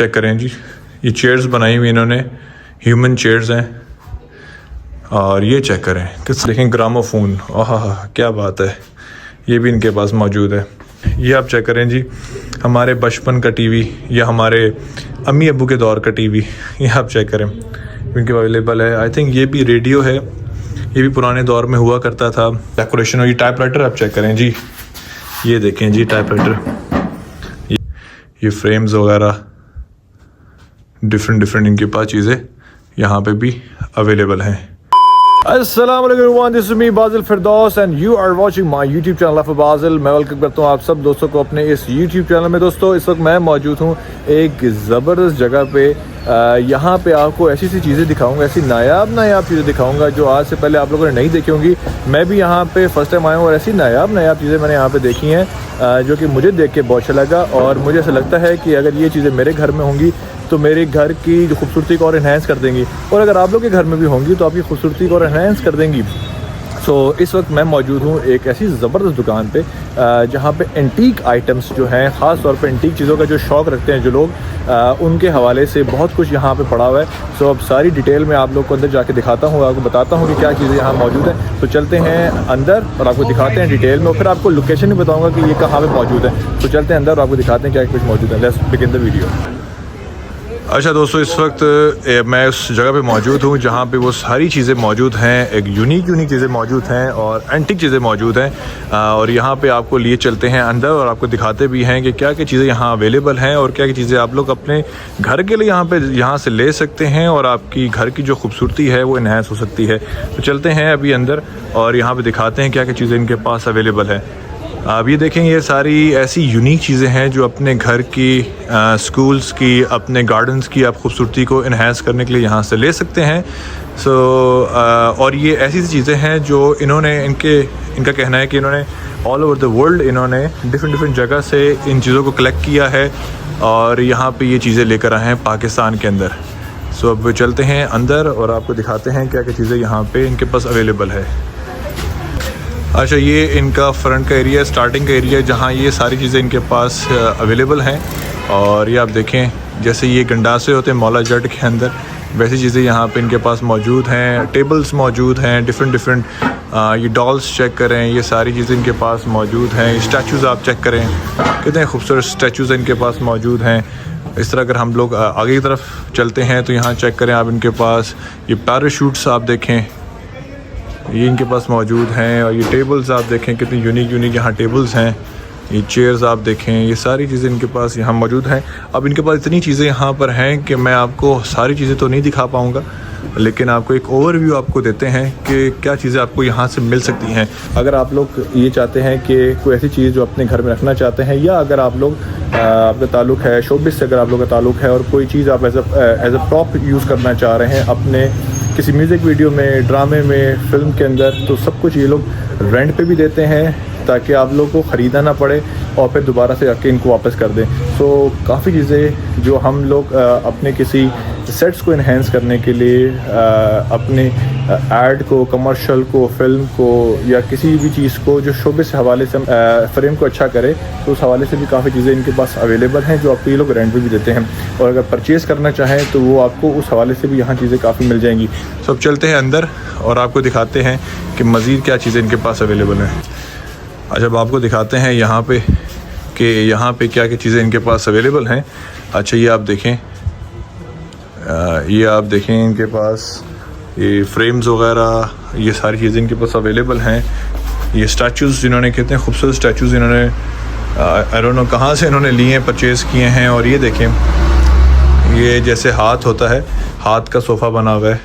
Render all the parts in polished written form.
Check करें जी, ये chairs बनाई हुई इन्होंने, ह्यूमन चेयर्स हैं। और ये चेक करें, किस देखें ग्रामोफोन, आहा क्या बात है, ये भी इनके पास मौजूद है। ये आप चेक करें जी, हमारे बचपन का टीवी या हमारे अम्मी अब्बू के दौर का टीवी, ये आप चेक करें, इनके अवेलेबल है। आई थिंक ये भी रेडियो है, ये भी पुराने दौर में हुआ करता था। डेकोरेशन और ये टाइपराइटर आप चेक करें जी, ये देखें जी टाइपराइटर, ये फ्रेम्स वगैरह डिफरेंट इनके पास चीज़ें यहाँ पे भी अवेलेबल हैं। अस्सलाम वालेकुम everyone, this is me Bazil Firdaus and you are watching my YouTube channel of Bazil. मैं वेलकम करता हूँ आप सब दोस्तों को अपने इस यूट्यूब चैनल में। दोस्तों इस वक्त मैं मौजूद हूँ एक ज़बरदस्त जगह पे। यहाँ पे आपको ऐसी चीज़ें दिखाऊंगा, ऐसी नायाब चीज़ें दिखाऊंगा जो आज से पहले आप लोगों ने नहीं देखी होंगी। मैं भी यहाँ पे फर्स्ट टाइम आया हूँ और ऐसी नायाब चीज़ें मैंने यहाँ पे देखी हैं जो कि मुझे देख के बहुत अच्छा लगा। और मुझे ऐसा लगता है कि अगर ये चीज़ें मेरे घर में होंगी तो मेरे घर की जो खूबसूरती को और इन्हेंस कर देंगी, और अगर आप लोग के घर में भी होंगी तो आपकी खूबसूरती को और इन्हेंस कर देंगी। सो इस वक्त मैं मौजूद हूँ एक ऐसी ज़बरदस्त दुकान पे जहाँ पे एंटीक आइटम्स जो हैं, ख़ास तौर पे एंटीक चीज़ों का जो शौक़ रखते हैं जो लोग, उनके हवाले से बहुत कुछ यहाँ पे पड़ा हुआ है। सो अब सारी डिटेल में आप लोग को अंदर जाके दिखाता हूँ, आपको बताता हूँ कि क्या चीज़ें यहाँ मौजूद हैं। तो चलते हैं अंदर और आपको दिखाते हैं डिटेल में, और फिर आपको लोकेशन भी बताऊँगा कि ये कहाँ पर मौजूद है। तो चलते हैं अंदर और आपको दिखाते हैं क्या कुछ मौजूद है। Let's begin the video. अच्छा दोस्तों, इस वक्त मैं उस जगह पे मौजूद हूँ जहाँ पे वो सारी चीज़ें मौजूद हैं, एक यूनिक चीज़ें मौजूद हैं और एंटिक चीज़ें मौजूद हैं। और यहाँ पे आपको लिए चलते हैं अंदर और आपको दिखाते भी हैं कि क्या चीज़ें यहाँ अवेलेबल हैं और क्या चीज़ें आप लोग अपने घर के लिए यहाँ से ले सकते हैं और आपकी घर की जो खूबसूरती है वो इन्हेंस हो सकती है। तो चलते हैं अभी अंदर और यहाँ पर दिखाते हैं क्या चीज़ें इनके पास अवेलेबल है। आप ये देखें, ये सारी ऐसी यूनिक चीज़ें हैं जो अपने घर की, स्कूल्स की, अपने गार्डन्स की आप खूबसूरती को इन्हेंस करने के लिए यहाँ से ले सकते हैं। और ये ऐसी चीज़ें हैं जो इनका कहना है कि इन्होंने ऑल ओवर द वर्ल्ड इन्होंने डिफरेंट जगह से इन चीज़ों को कलेक्ट किया है और यहाँ पे ये चीज़ें लेकर आए हैं पाकिस्तान के अंदर। सो अब चलते हैं अंदर और आपको दिखाते हैं क्या चीज़ें यहाँ पे इनके पास अवेलेबल है। अच्छा, ये इनका फ्रंट का एरिया, स्टार्टिंग का एरिया जहाँ ये सारी चीज़ें इनके पास अवेलेबल हैं। और ये आप देखें, जैसे ये गंडासे होते हैं मौला जट के अंदर, वैसी चीज़ें यहाँ पे इनके पास मौजूद हैं। टेबल्स मौजूद हैं, डिफरेंट ये डॉल्स चेक करें, ये सारी चीज़ें इनके पास मौजूद हैं। स्टैचूज़ आप चेक करें, कितने खूबसूरत स्टैचूज़ इनके पास मौजूद हैं। इस तरह अगर हम लोग आगे की तरफ चलते हैं तो यहाँ चेक करें आप, इनके पास ये पैराशूट्स आप देखें, ये इनके पास मौजूद हैं। और ये टेबल्स आप देखें, कितनी यूनिक यहाँ टेबल्स हैं। ये चेयर्स आप देखें, ये सारी चीज़ें इनके पास यहाँ मौजूद हैं। अब इनके पास इतनी चीज़ें यहाँ पर हैं कि मैं आपको सारी चीज़ें तो नहीं दिखा पाऊँगा, लेकिन आपको एक ओवरव्यू आपको देते हैं कि क्या चीज़ें आपको यहाँ से मिल सकती हैं। अगर आप लोग ये चाहते हैं कि कोई ऐसी चीज़ जो अपने घर में रखना चाहते हैं, या अगर आप लोग आपका ताल्लुक़ है शोबिस से, अगर आप लोग का ताल्लुक़ है और कोई चीज़ आप एज अ प्रॉप यूज़ करना चाह रहे हैं अपने किसी म्यूज़िक वीडियो में, ड्रामे में, फिल्म के अंदर, तो सब कुछ ये लोग रेंट पे भी देते हैं ताकि आप लोग को ख़रीदना ना पड़े और फिर दोबारा से आके इनको वापस कर दें। सो काफ़ी चीज़ें जो हम लोग अपने किसी सेट्स को इन्हेंस करने के लिए, अपने ऐड को, कमर्शियल को, फिल्म को, या किसी भी चीज़ को जो शोबे से हवाले से फ्रेम को अच्छा करे, तो उस हवाले से भी काफ़ी चीज़ें इनके पास अवेलेबल हैं जो आपको ये लोग रेंट पे भी देते हैं। और अगर परचेज़ करना चाहें तो वो आपको उस हवाले से भी यहाँ चीज़ें काफ़ी मिल जाएंगी। तो अब चलते हैं अंदर और आपको दिखाते हैं कि मज़ीद क्या चीज़ें इनके पास अवेलेबल हैं। अच्छा, अब आपको दिखाते हैं यहाँ पे कि यहाँ पे क्या चीज़ें इनके पास अवेलेबल हैं। अच्छा, ये आप देखें इनके पास ये फ्रेम्स वगैरह, ये सारी चीज़ें इनके पास अवेलेबल हैं। ये स्टैचूज़, जिन्होंने कितने खूबसूरत स्टैचूज़ इन्होंने आई डोंट नो कहाँ से इन्होंने लिए हैं, परचेज़ किए हैं। और ये देखें, ये जैसे हाथ होता है, हाथ का सोफ़ा बना हुआ है।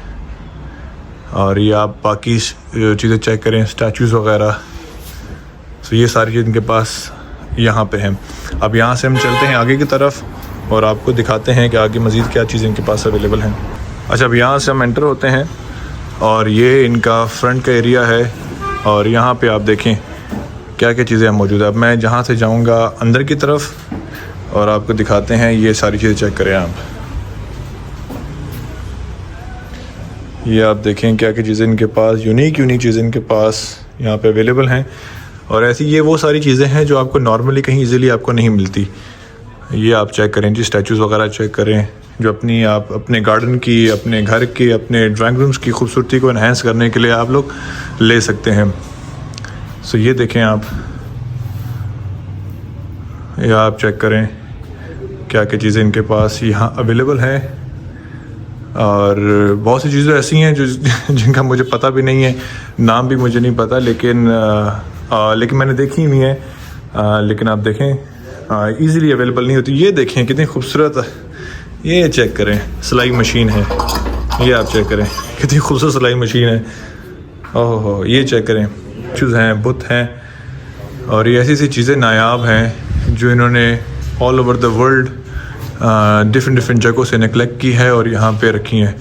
और ये आप बाकी चीज़ें चेक करें, स्टैचूज़ वगैरह। तो ये सारी चीज़ इनके पास यहाँ पे हैं। अब यहाँ से हम चलते हैं आगे की तरफ और आपको दिखाते हैं कि आगे मज़ीद क्या चीज़ें इनके पास अवेलेबल हैं। अच्छा, अब यहाँ से हम एंटर होते हैं और ये इनका फ्रंट का एरिया है। और यहाँ पे आप देखें क्या चीज़ें मौजूद है। अब मैं जहाँ से जाऊँगा अंदर की तरफ और आपको दिखाते हैं, ये सारी चीज़ें चेक करें आप। ये आप देखें क्या चीज़ें इनके पास, यूनिक चीज़ें इनके पास यहाँ पे अवेलेबल हैं। और ऐसी ये वो सारी चीज़ें हैं जो आपको नॉर्मली कहीं इजीली आपको नहीं मिलती। ये आप चेक करें जी, स्टैचूज़ वगैरह चेक करें जो अपनी आप अपने गार्डन की, अपने घर की, अपने ड्राइंग रूम्स की खूबसूरती को इन्हेंस करने के लिए आप लोग ले सकते हैं। सो ये देखें आप, ये आप चेक करें क्या क्या चीज़ें इनके पास यहाँ अवेलेबल हैं। और बहुत सी चीज़ें ऐसी हैं जो जिनका मुझे पता भी नहीं है, नाम भी मुझे नहीं पता, लेकिन मैंने देखी हुई है। लेकिन आप देखें इजीली अवेलेबल नहीं होती। ये देखें कितनी खूबसूरत, ये चेक करें सिलाई मशीन है, ये आप चेक करें कितनी खूबसूरत सिलाई मशीन है। ओहो, ये चेक करें शूज़ हैं, बुत हैं, और ये ऐसी चीज़ें नायाब हैं जो इन्होंने all over the world different जगहों से कलेक्ट की है और यहाँ पे रखी हैं।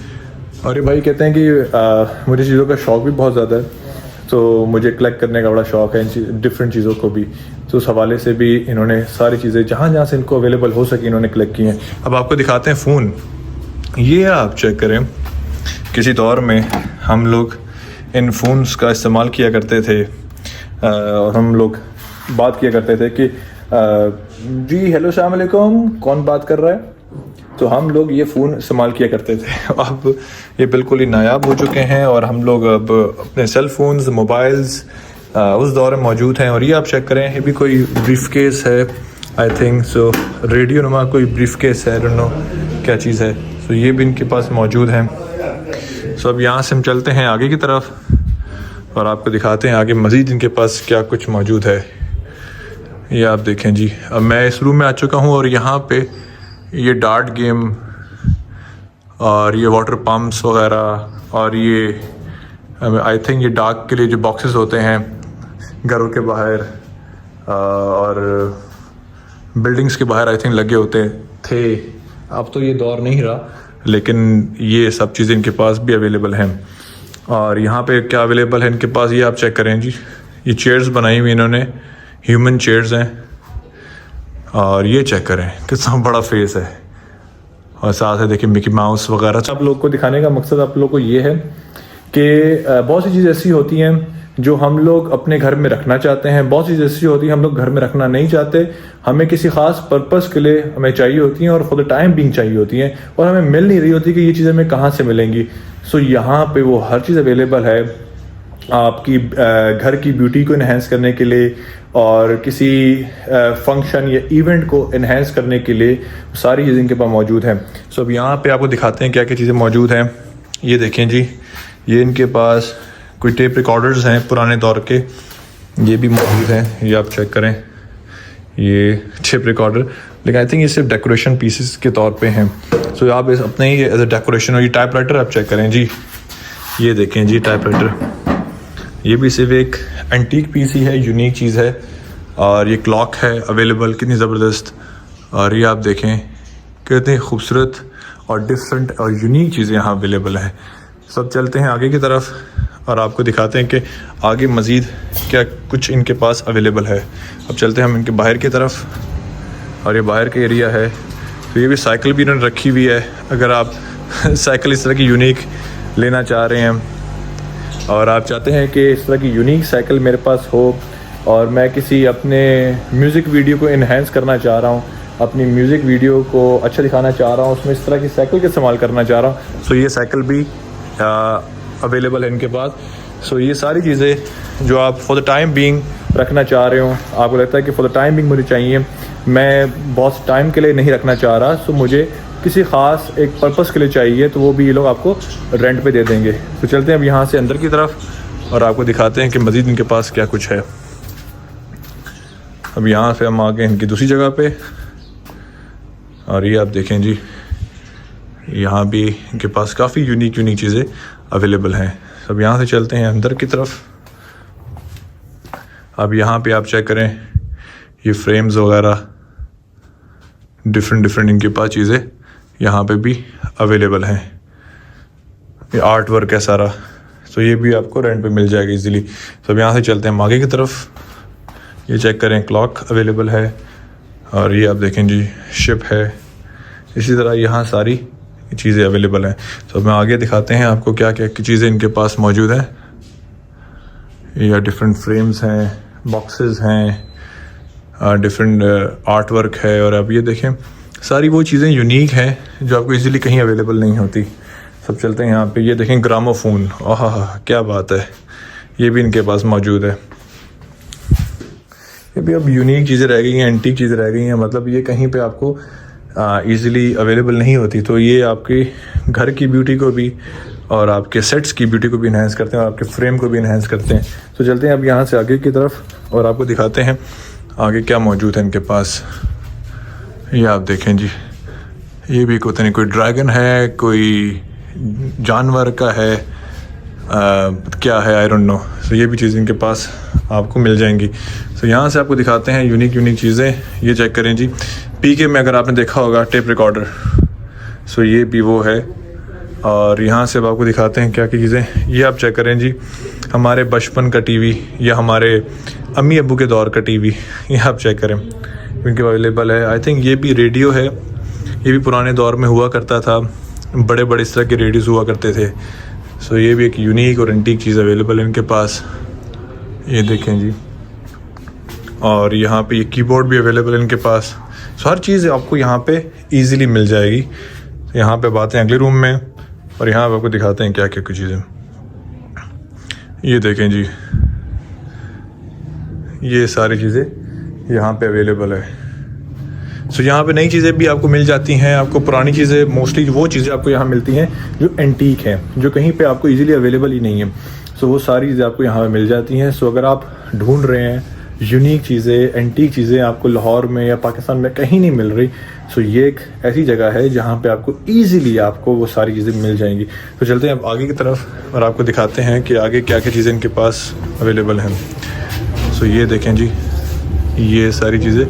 और ये भाई कहते हैं कि मुझे चीज़ों का शौक़ भी बहुत ज़्यादा है, तो मुझे कलेक्ट करने का बड़ा शौक़ है डिफरेंट चीज़ों को भी। तो उस हवाले से भी इन्होंने सारी चीज़ें जहाँ से इनको अवेलेबल हो सके इन्होंने कलेक्ट की हैं। अब आपको दिखाते हैं फ़ोन, ये आप चेक करें। किसी दौर में हम लोग इन फ़ोन्स का इस्तेमाल किया करते थे और हम लोग बात किया करते थे कि जी हेलो अस्सलाम वालेकुम, कौन बात कर रहा है। तो हम लोग ये फ़ोन इस्तेमाल किया करते थे। अब ये बिल्कुल ही नायाब हो चुके हैं और हम लोग अब अपने सेल फोन्स, मोबाइल्स उस दौर में मौजूद हैं। और ये आप चेक करें, ये भी कोई ब्रीफ केस है आई थिंक सो, रेडियो नुमा कोई ब्रीफ केस है, डोंट नो क्या चीज़ है। सो ये भी इनके पास मौजूद हैं। सो अब यहाँ से हम चलते हैं आगे की तरफ और आपको दिखाते हैं आगे मज़ीद इनके पास क्या कुछ मौजूद है। ये आप देखें जी, अब मैं इस रूम में आ चुका हूँ और यहाँ पे ये डार्ट गेम और ये वाटर पम्प्स वगैरह और ये आई थिंक ये डार्क के लिए जो बॉक्सेस होते हैं घरों के बाहर और बिल्डिंग्स के बाहर आई थिंक लगे होते थे। अब तो ये दौर नहीं रहा, लेकिन ये सब चीज़ें इनके पास भी अवेलेबल हैं। और यहाँ पे क्या अवेलेबल है इनके पास, ये आप चेक करें जी। ये चेयर्स बनाई हुई इन्होंने, ह्यूमन चेयर्स हैं, और ये चेक करें कितना बड़ा फेस है। और साथ है देखिए मिकी माउस वगैरह। आप लोग को दिखाने का मकसद आप लोग को ये है कि बहुत सी चीज़ें ऐसी होती हैं जो हम लोग अपने घर में रखना चाहते हैं, बहुत सी चीज़ें ऐसी होती हैं हम लोग घर में रखना नहीं चाहते, हमें किसी ख़ास पर्पस के लिए हमें चाहिए होती हैं और फॉर द टाइम बीइंग चाहिए होती हैं और हमें मिल नहीं रही होती कि ये चीज़ें हमें कहाँ से मिलेंगी। सो यहाँ पे वो हर चीज़ अवेलेबल है आपकी घर की ब्यूटी को इन्हेंस करने के लिए और किसी फंक्शन या इवेंट को इन्हेंस करने के लिए सारी चीज़ें इनके पास मौजूद हैं। सो अब यहाँ पे आपको दिखाते हैं क्या क्या चीज़ें मौजूद हैं। ये देखें जी, ये इनके पास कोई टेप रिकॉर्डर्स हैं पुराने दौर के, ये भी मौजूद हैं। ये आप चेक करें, ये टेप रिकॉर्डर, लेकिन आई थिंक ये सिर्फ डेकोरेशन पीसेस के तौर पे हैं। सो आप इस अपने ही एज ए डेकोरेशन। और ये टाइपराइटर आप चेक करें जी, ये देखें जी टाइपराइटर, ये भी सिर्फ एक एंटीक पीस ही है, यूनिक चीज़ है। और ये क्लॉक है अवेलेबल, कितनी ज़बरदस्त। और ये आप देखें कितनी खूबसूरत और डिफरेंट और यूनिक चीज़ें यहाँ अवेलेबल हैं। सब चलते हैं आगे की तरफ और आपको दिखाते हैं कि आगे मज़ीद क्या कुछ इनके पास अवेलेबल है। अब चलते हैं हम इनके बाहर की तरफ और ये बाहर का एरिया है। तो ये भी साइकिल भी इन्होंने रखी हुई है, अगर आप साइकिल इस तरह की यूनिक लेना चाह रहे हैं और आप चाहते हैं कि इस तरह की यूनिक साइकिल मेरे पास हो और मैं किसी अपने म्यूज़िक वीडियो को इन्हेंस करना चाह रहा हूँ, अपनी म्यूज़िक वीडियो को अच्छा दिखाना चाह रहा हूँ, उसमें इस तरह की साइकिल का इस्तेमाल करना चाह रहा हूँ, सो ये साइकिल भी अवेलेबल है इनके पास। सो ये सारी चीज़ें जो आप फॉर द टाइम बीइंग रखना चाह रहे हो, आपको लगता है कि फॉर द टाइम बीइंग मुझे चाहिए, मैं बहुत टाइम के लिए नहीं रखना चाह रहा, सो मुझे किसी ख़ास एक पर्पस के लिए चाहिए, तो वो भी ये लोग आपको रेंट पे दे देंगे। तो चलते हैं अब यहाँ से अंदर की तरफ और आपको दिखाते हैं कि मज़ीद इनके पास क्या कुछ है। अब यहाँ से हम आ गए इनकी दूसरी जगह पे और ये आप देखें जी, यहाँ भी इनके पास काफ़ी यूनिक चीज़ें अवेलेबल हैं। अब यहाँ से चलते हैं अंदर की तरफ। अब यहाँ पे आप चेक करें, ये फ्रेम्स वगैरह डिफरेंट इनके पास चीज़ें यहाँ पे भी अवेलेबल हैं। ये आर्ट वर्क है सारा, तो ये भी आपको रेंट पे मिल जाएगा इजीली। तो अब यहाँ से चलते हैं आगे की तरफ। ये चेक करें, क्लॉक अवेलेबल है और ये आप देखें जी शिप है। इसी तरह यहाँ सारी चीज़ें अवेलेबल हैं। तो मैं आगे दिखाते हैं आपको क्या क्या चीज़ें इनके पास मौजूद हैं। या डिफरेंट फ्रेम्स हैं, बॉक्सेस हैं, डिफरेंट आर्ट वर्क है। और अब ये देखें सारी वो चीज़ें यूनिक हैं जो आपको इजीली कहीं अवेलेबल नहीं होती। सब चलते हैं यहाँ पे, ये देखें ग्रामोफोन, आहा क्या बात है, ये भी इनके पास मौजूद है। ये भी अब यूनिक चीज़ें रह गई हैं, एंटीक चीज़ें रह गई हैं, मतलब ये कहीं पे आपको ईज़िली अवेलेबल नहीं होती। तो ये आपके घर की ब्यूटी को भी और आपके सेट्स की ब्यूटी को भी इन्हेंस करते हैं और आपके फ्रेम को भी इन्हेंस करते हैं। तो चलते हैं अब यहाँ से आगे की तरफ और आपको दिखाते हैं आगे क्या मौजूद है इनके पास। ये आप देखें जी, ये भी पता नहीं कोई ड्रैगन है, कोई जानवर का है, क्या है आई डोंट नो। तो ये भी चीज़ इनके पास आपको मिल जाएंगी। तो यहाँ से आपको दिखाते हैं यूनिक चीज़ें। ये चेक करें जी, पीके में अगर आपने देखा होगा टेप रिकॉर्डर, सो ये भी वो है। और यहाँ से अब आपको दिखाते हैं क्या क्या चीज़ें। ये आप चेक करें जी, हमारे बचपन का टीवी या हमारे अम्मी अब्बू के दौर का टीवी, ये आप चेक करें, इनके अवेलेबल है। आई थिंक ये भी रेडियो है, ये भी पुराने दौर में हुआ करता था, बड़े बड़े इस तरह के रेडियोस हुआ करते थे। सो ये भी एक यूनिक और एंटीक चीज़ अवेलेबल है इनके पास, ये देखें जी। और यहाँ पे ये कीबोर्ड भी अवेलेबल है इनके पास। सो हर चीज़ आपको यहाँ पे इजीली मिल जाएगी। यहाँ पे बातें अगले रूम में, और यहाँ पे आपको दिखाते हैं क्या क्या कुछ चीज़ें। ये देखें जी, ये सारी चीज़ें यहाँ पे अवेलेबल है। सो यहाँ पे नई चीज़ें भी आपको मिल जाती हैं, आपको पुरानी चीज़ें, मोस्टली वो चीज़ें आपको यहाँ मिलती हैं जो एंटीक हैं, जो कहीं पे आपको इजीली अवेलेबल ही नहीं है। सो वो सारी चीज़ें आपको यहाँ पे मिल जाती हैं। सो अगर आप ढूंढ रहे हैं यूनिक चीज़ें, एंटीक चीज़ें, आपको लाहौर में या पाकिस्तान में कहीं नहीं मिल रही, सो ये एक ऐसी जगह है जहाँ पे आपको ईज़िली आपको वो सारी चीज़ें मिल जाएंगी। तो चलते हैं अब आगे की तरफ और आपको दिखाते हैं कि आगे क्या क्या चीज़ें इनके पास अवेलेबल हैं। सो ये देखें जी, ये सारी चीज़ें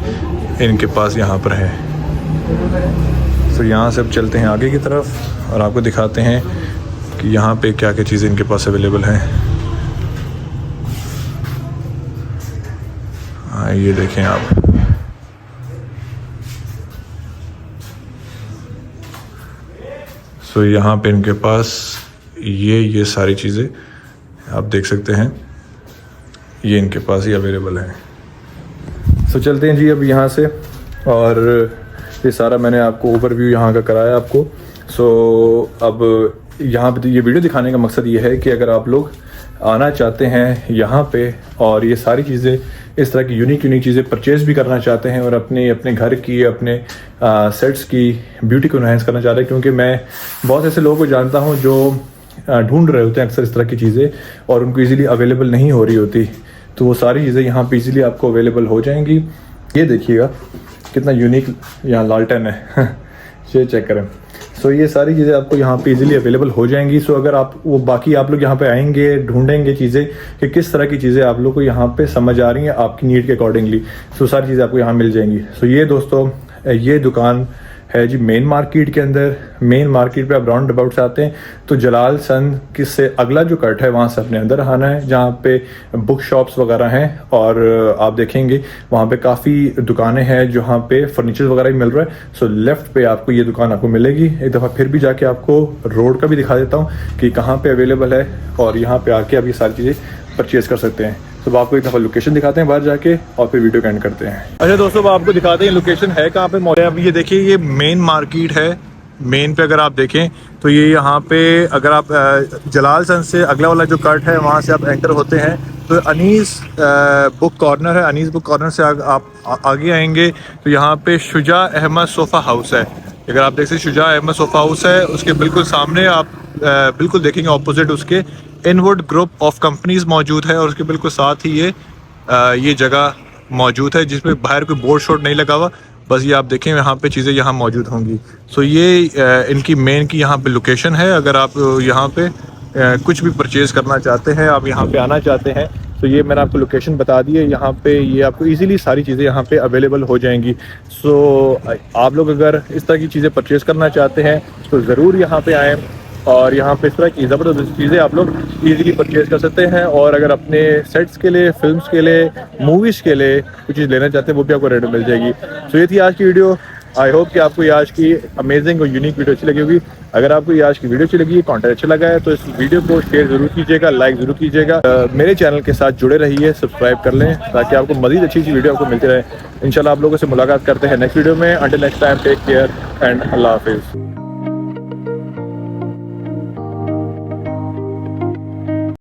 इनके पास यहाँ पर हैं। सो यहाँ से अब चलते हैं आगे की तरफ और आपको दिखाते हैं कि यहाँ पे क्या क्या चीज़ें इनके पास अवेलेबल हैं। हाँ ये देखें आप, सो यहाँ पे इनके पास ये सारी चीज़ें आप देख सकते हैं, ये इनके पास ही अवेलेबल है। सो चलते हैं जी अब यहाँ से, और ये सारा मैंने आपको ओवरव्यू यहाँ का कराया आपको। सो अब यहाँ पे ये वीडियो दिखाने का मकसद ये है कि अगर आप लोग आना चाहते हैं यहाँ पे और ये सारी चीज़ें, इस तरह की यूनिक चीज़ें परचेज़ भी करना चाहते हैं और अपने घर की, अपने सेट्स की ब्यूटी को इन्हांस करना चाहते हैं, क्योंकि मैं बहुत ऐसे लोगों को जानता हूँ जो ढूंढ रहे होते हैं अक्सर इस तरह की चीज़ें और उनको इजीली अवेलेबल नहीं हो रही होती। तो वो सारी चीज़ें यहाँ पे इजीली आपको अवेलेबल हो जाएंगी। ये देखिएगा कितना यूनिक यहाँ लालटेन है ये चेक करें। सो ये सारी चीज़ें आपको यहाँ पे इजीली अवेलेबल हो जाएंगी। सो अगर आप वो बाकी आप लोग यहाँ पे आएंगे, ढूंढेंगे चीज़ें कि किस तरह की चीज़ें आप लोग को यहाँ पे समझ आ रही हैं आपकी नीड के अकॉर्डिंगली, सो सारी चीज़ें आपको यहाँ मिल जाएंगी। सो ये दोस्तों, ये दुकान है जी मेन मार्केट के अंदर। मेन मार्केट पे आप राउंड अबाउट से आते हैं तो जलाल सन किससे अगला जो कट है वहाँ से अपने अंदर आना है, जहाँ पे बुक शॉप्स वगैरह हैं और आप देखेंगे वहाँ पे काफ़ी दुकानें हैं जहाँ पे फर्नीचर वगैरह भी मिल रहा है। सो लेफ्ट पे आपको ये दुकान आपको मिलेगी। एक दफ़ा फिर भी जाके आपको रोड का भी दिखा देता हूँ कि कहाँ पे अवेलेबल है और यहाँ पे आके आप ये सारी चीज़ें परचेज़ कर सकते हैं। तो आपको एक दफ़ा लोकेशन दिखाते हैं बाहर जाके और फिर वीडियो का एंड करते हैं। अच्छा दोस्तों, अब आपको दिखाते हैं लोकेशन है कहाँ पे मौजूद है। अब ये देखिए, ये मेन मार्केट है। मेन पे अगर आप देखें तो ये यहाँ पे अगर आप जलाल सन से अगला वाला जो कट है वहाँ से आप एंटर होते हैं तो अनीस बुक कॉर्नर है। अनीस बुक कॉर्नर से आप आगे आएंगे तो यहाँ पे शुजा अहमद सोफ़ा हाउस है। अगर आप देख सकते शुजा अहमद सोफ़ा हाउस है, उसके बिल्कुल सामने आप बिल्कुल देखेंगे ऑपोजिट उसके इनवुड ग्रुप ऑफ कंपनीज मौजूद है और उसके बिल्कुल साथ ही ये जगह मौजूद है जिसमें बाहर कोई बोर्ड शोर्ड नहीं लगा हुआ, बस ये आप देखें यहाँ पे चीज़ें यहाँ मौजूद होंगी। सो ये इनकी मेन की यहाँ पे लोकेशन है। अगर आप यहाँ पे कुछ भी परचेज़ करना चाहते हैं, आप यहाँ पे आना चाहते हैं, तो ये मैंने आपको लोकेशन बता दी है। यहाँ पे ये आपको इजीली सारी चीज़ें यहाँ पे अवेलेबल हो जाएंगी। सो आप लोग अगर इस तरह की चीज़ें परचेज़ करना चाहते हैं तो ज़रूर यहाँ पे आएँ और यहाँ पे इस तरह की ज़बरदस्त चीज़ें आप लोग इजीली परचेज़ कर सकते हैं। और अगर अपने सेट्स के लिए, फिल्म्स के लिए, मूवीज़ के लिए कुछ चीज़ लेना चाहते हैं वो भी आपको रेट में मिल जाएगी। सो ये थी आज की वीडियो। आई होप कि आपको ये आज की अमेजिंग और यूनिक वीडियो अच्छी लगी होगी। अगर आपको ये आज की वीडियो अच्छी लगी, कंटेंट अच्छा लगा है तो इस वीडियो को शेयर जरूर कीजिएगा, लाइक जरूर कीजिएगा। मेरे चैनल के साथ जुड़े रहिए, सब्सक्राइब कर लें ताकि आपको मजीद अच्छी अच्छी वीडियो आपको मिलती रहे। इंशाल्लाह आप लोगों से मुलाकात करते हैं नेक्स्ट वीडियो में। Until next time, take care and अल्लाह हाफिज़।